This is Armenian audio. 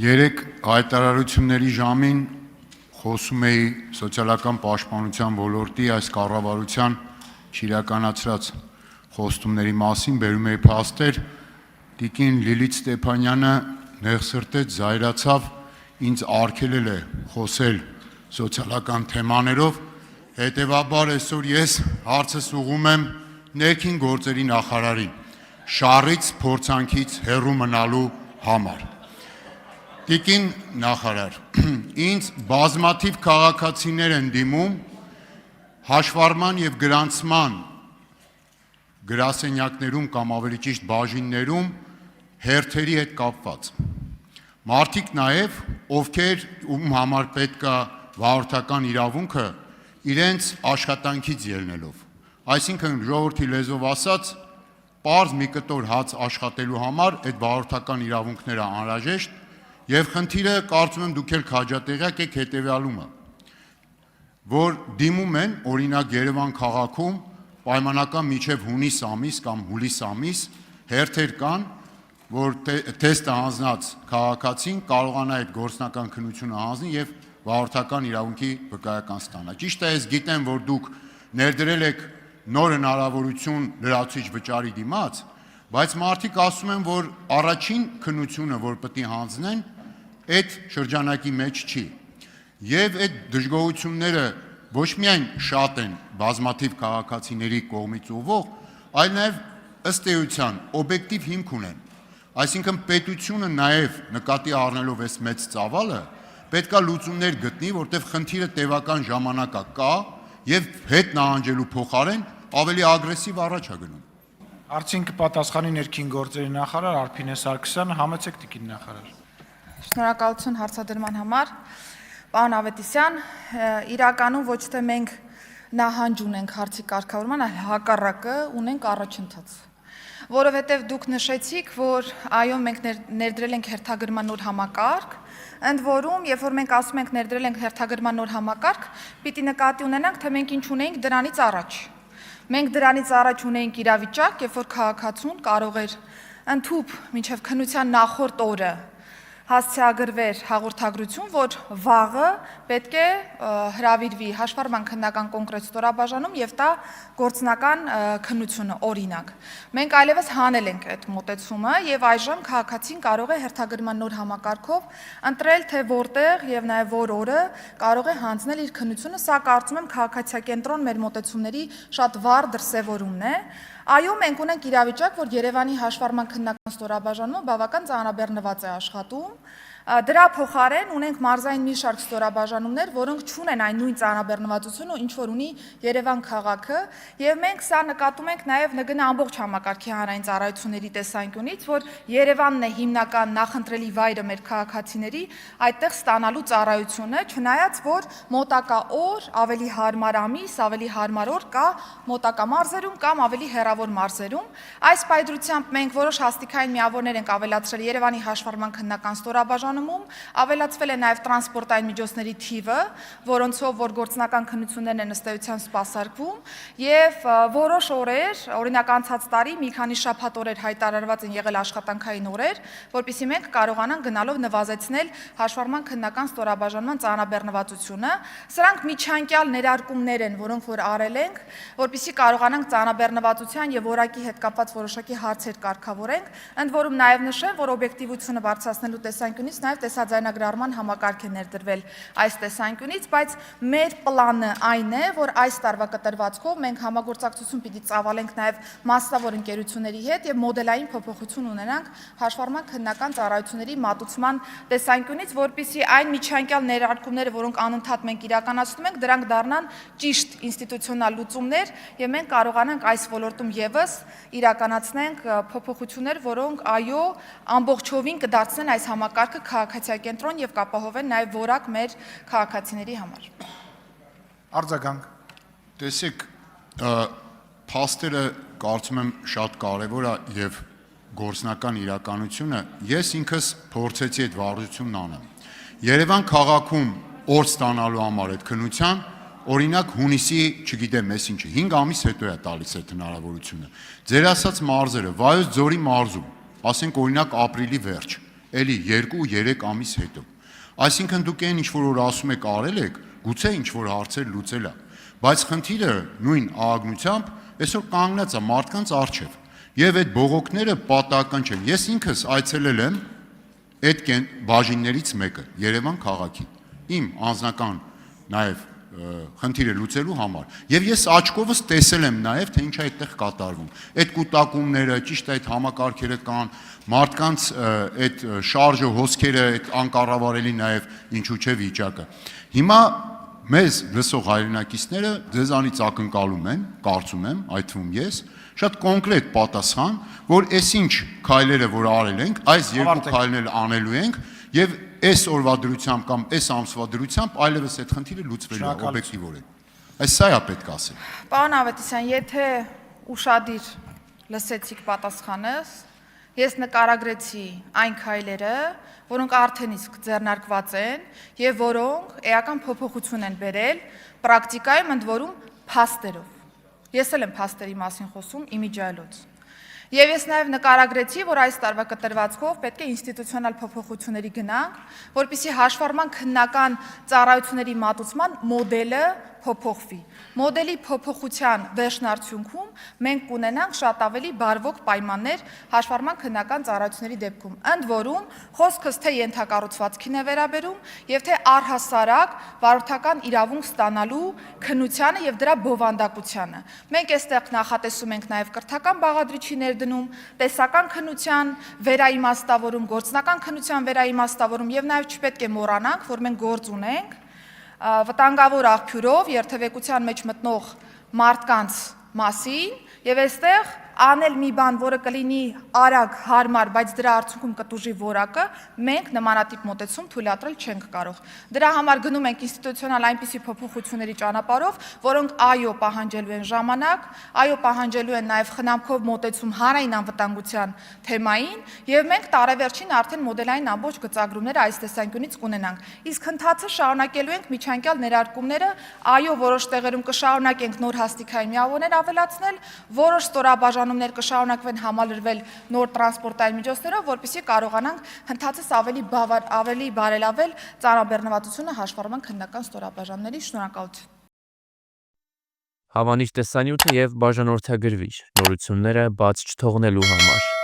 Երեք հայտարարությունների ժամին խոսում էի սոցիալական պաշտպանության ոլորտի այս կառավարության չիրականացրած խոստումների մասին, բերում էի փաստեր, տիկին Լիլիթ Ստեփանյանը նեղսրտեց, զայրացավ, ինձ արգելել է խոսել սոցիալական թեմաներով, հետևաբար այսօր ես հարցս ուղղում եմ ներքին գործերի նախարարին, շառից, փորձանքից հեռու մնալու համար։ Տիկին նախարար, ինձ բազմաթիվ քաղաքացիներ են դիմում հաշվառման եւ գրանցման գրասենյակներում կամ ավելի ճիշտ բաժիններում հերթերի հետ կապված։ Մարդիկ նաեւ, ովքեր ում համար պետք է վարորդական իրավունքը իրենց աշխատանքից ելնելով։ Այսինքն ժողովրդի լեզվով ասած, պարզ մի կտոր հաց աշխատելու համար այդ վարորդական իրավունքները անհրաժեշտ Եվ խնդիրը կարծում եմ դուք էլ քաջատեղյակ եք հետևյալումը, որ դիմում են օրինակ Երևան քաղաքում պայմանական մինչև հունիս ամիս կամ հուլիս ամիս հերթեր կան, որ թեստը հանձնած քաղաքացին կարողանա այդ գործնական քննությունը հանձնել եւ վարորդական իրավունքի վկայական ստանա։ Ճիշտ է, ես գիտեմ, որ դուք ներդրել եք նոր հնարավորություն լրացուցիչ վճարի դիմաց, բայց մարդիկ ասում են, որ առաջին քննությունը, որ պետք է հանձնեն, այդ շրջանակի մեջ չի։ Եվ այդ դժգոհությունները ոչ միայն շատ են բազմաթիվ քաղաքացիների կողմից ուղղող, այլ նաև ըստ էության օբյեկտիվ հիմք ունեն։ Այսինքն պետությունը նաև նկատի առնելով այս մեծ ծավալը, պետքա լուծումներ գտնի, որտեղ խնդիրը տևական ժամանակա կա եւ հետ նահանջելու փոխարեն ավելի ագրեսիվ առաջ է գնում։ Արդյոք կպատասխանի ներքին գործերի նախարար Արփինե Սարգսյանը, համեցեք տիկին նախարար։ Շնորհակալություն հարցադրման համար, պարոն Ավետիսյան, իրականում ոչ թե մենք նահանջ ունենք հարցի կարգավորման, այլ հակառակը ունենք առաջընթաց, որովհետև դուք նշեցիք, որ այո մենք ներդրել ենք հերթագրման նոր համակարգ, ընդ որում, երբ որ մենք ասում ենք ներդրել ենք հերթագրման նոր համակարգ, պիտի նկատի ունենանք, թե մենք ինչ ունեինք դրանից առաջ։ Մենք դրանից առաջ ունեինք իրավիճակ, երբ որ քաղաքացուն կարող էր ընդհուպ մինչև քննության նախորդ օրը հասցեագրվեր հաղորդագրություն, որ վաղը պետք է հրավիրվի հաշվառման քննական կոնկրետ ստորաբաժանում եւ տա գործնական քննությունը օրինակ։ Մենք այլևս հանել ենք այդ մոտեցումը եւ այժմ քաղաքացին կարող է հերթագրման նոր համակարգով ընտրել թե որտեղ եւ նաեւ որ օրը կարող է հանձնել իր քննությունը, սա կարծում եմ քաղաքացիակենտրոն մեր մոտեցումների շատ վառ դրսևորումն է։ Այո, մենք ունենք իրավիճակ, որ Երևանի հաշվառման քննական ստորաբաժանումը բավական ծանրաբեռնված է աշխատում։ Դրա փոխարեն ունենք մարզային մի շարք ստորաբաժանումներ, որոնք չունեն այն նույն ծանրաբեռնվածությունը, ինչ որ ունի Երևան քաղաքը, եւ մենք սա նկատում ենք նաեւ ՆԳՆ ամբողջ համակարգի հանրային ծառայությունների տեսանկյունից, որ Երևանն է հիմնական նախընտրելի վայրը մեր քաղաքացիների այդտեղ ստանալու ծառայությունը, չնայած որ մոտակա օր, ավելի հարմար ամիս, ավելի հարմար օր կա մոտակա մարզերում կամ ավելի հեռավոր մարզերում։ Այս պայծրությամբ մենք որոշ հաստիկային միավորներ ենք ավելացրել Երևանի հաշվառման քննական ստորաբաժանում ավելացվել է նաև տրանսպորտային միջոցների թիվը, որոնցով որ գործնական քննություններն են ըստ էության սպասարկվում, եւ որոշ օրեր, օրինակ անցած տարի մի քանի շաբաթ օրեր հայտարարված են եղել աշխատանքային օրեր, որպեսզի մենք կարողանանք գնալով նվազեցնել հաշվառման քննական ստորաբաժանման ծանրաբեռնվածությունը։ Սրանք միջանկյալ ներարկումներ են, որոնք որ արել ենք, որպեսզի կարողանանք ծանրաբեռնվածության եւ որակի հետ կապված որոշակի հարցեր կարգավորենք, ընդ որում նաև նշեմ, որ օբյեկտիվությունը բարձրացնելու տեսանկյունից նաև տեսաձայնագրառման համակարգ է ներդրվել այս տեսանկյունից, բայց մեր պլանը այն է, որ այս տարվա կտրվածքով մենք համագործակցություն պիտի ծավալենք նաև մասնավոր ընկերությունների հետ եւ մոդելային փոփոխություն ունենանք հաշվառման քննական ծառայությունների մատուցման տեսանկյունից, որպեսզի այն միջանկյալ ներարկումները, որոնք անընդհատ մենք իրականացնում ենք, դրանք դառնան ճիշտ ինստիտուցիոնալ լուծումներ եւ մենք կարողանանք այս ոլորտում եւս իրականացնենք փոփոխություններ, որոնք այո ամբողջովին կդարձնեն այս համակարգը քաղաքացիակենտրոն եւ կապահովեն նաեւ որակ մեր քաղաքացիների համար։ Արձագանք։ Տեսեք, փաստերը կարծում եմ շատ կարեւոր է եւ գործնական իրականությունը ես ինքս փորձեցի այդ վարժությունն անեմ։ Երևան քաղաքում օր ստանալու համար այդ քննության օրինակ հունիսի, չգիտեմ, ես ինչը 5 ամիս հետո է տալիս այդ հնարավորությունը։ Ձեր ասած մարզերը, Վայոց ձորի մարզում, ասենք օրինակ ապրիլի վերջ, էլի 2-3 ամիս հետո։ Այսինքն դուք այն ինչ որ ասում եք արել եք, գուցե ինչ որ հարցեր լուծել է, բայց խնդիրը նույն աղագնությամբ այսօր կանգնած է մարդկանց առջև։ Եվ այդ բողոքները պատահական չեն։ Ես ինքս այցելել եմ այդ բաժիններից մեկը Երևան քաղաքի։ Իմ անձնական նաև խնդիրը լուծելու համար։ Եվ ես աչքովս տեսել եմ նաև թե ինչ է այդտեղ կատարվում։ Այդ կուտակումները, ճիշտ է այդ համակարգերը կան, մարդկանց այդ շարժը, հոսքերը, այդ անկառավարելի նաև ինչու՞ չէ վիճակը։ Հիմա մեզ լսող հայրենակիցները ձեզանից ակնկալում են, կարծում եմ, այդ թվում ես, շատ կոնկրետ պատասխան, որ այսինչ քայլերը, որ արել ենք, այս երկու քայլները անելու ենք եւ այս օրվա դրությամբ կամ այս ամսվա դրությամբ այլևս այդ խնդիրը լուծվելու է օբյեկտիվորեն։ Այս սա է պետք ասել։ Պարոն Ավետիսյան, եթե ուշադիր լսեցիք պատասխանս, ես նկարագրեցի այն քայլերը, որոնք արդեն իսկ ձեռնարկված են եւ որոնք էական փոփոխություն են բերել պրակտիկայում ընդ որում փաստերով։ Ես էլ եմ փաստերի մասին խոսում իմիջիայլոց։ Եվ ես նաև նկարագրեցի, որ այս տարվա կտրվածքով պետք է ինստիտուցիոնալ փոփոխությունների գնանք, որպեսզի հաշվառման քննական ծառայությունների մատուցման մոդելը փոփոխվի։ Մոդելի փոփոխության վերջնարդյունքում մենք կունենանք շատ ավելի բարվոք պայմաններ հաշվառման քննական ծառայությունների դեպքում։ Ընդ որում, խոսքս թե ենթակառուցվածքին է վերաբերում եւ թե առհասարակ վարորդական իրավունք ստանալու քննությանը եւ դրա բովանդակությանը։ Մենք այստեղ նախատեսում ենք նաեւ կրթական բաղադրիչի ներդնում, տեսական քննության վերաիմաստավորում, գործնական քննության վերաիմաստավորում եւ նաեւ չպետք է մոռանանք, որ մենք գործ ունենք վտանգավոր աղբյուրով երթևեկության մեջ մտնող մարդկանց մասին եւ այստեղ անել մի բան, որը կլինի արագ, հարմար, բայց դրա արդյունքում կտուժի որակը, մենք նմանատիպ մոտեցում թույլատրել չենք կարող։ Դրա համար գնում ենք ինստիտուցիոնալ այնպիսի փոփոխությունների ճանապարհով, որոնք այո պահանջելու են ժամանակ, այո պահանջելու են նաև խնամքով մոտեցում հանրային անվտանգության թեմային, եւ մենք տարեվերջին արդեն մոդելային ամբողջ գծագրումները այս տեսանկյունից կունենանք։ Իսկ ընթացը շարունակելու ենք միջանկյալ ներարկումները, այո որոշ տեղերում կշարունակենք նոր հաստիքային միավորներ ավելացնել, որոշ ստորաբաժանումներ կշարունակվեն համալրվել նոր տրանսպորտային միջոցներով, որպեսզի կարողանանք հնդածս ավելի բարելավել ծանրաբեռնվածությունը հաշվառման քննական ստորաբաժանումների։ Շնորհակալություն։ Հավանիչ տեսանյութը եւ բաժանորդագրվիչ նորությունները բաց չթողնելու համար։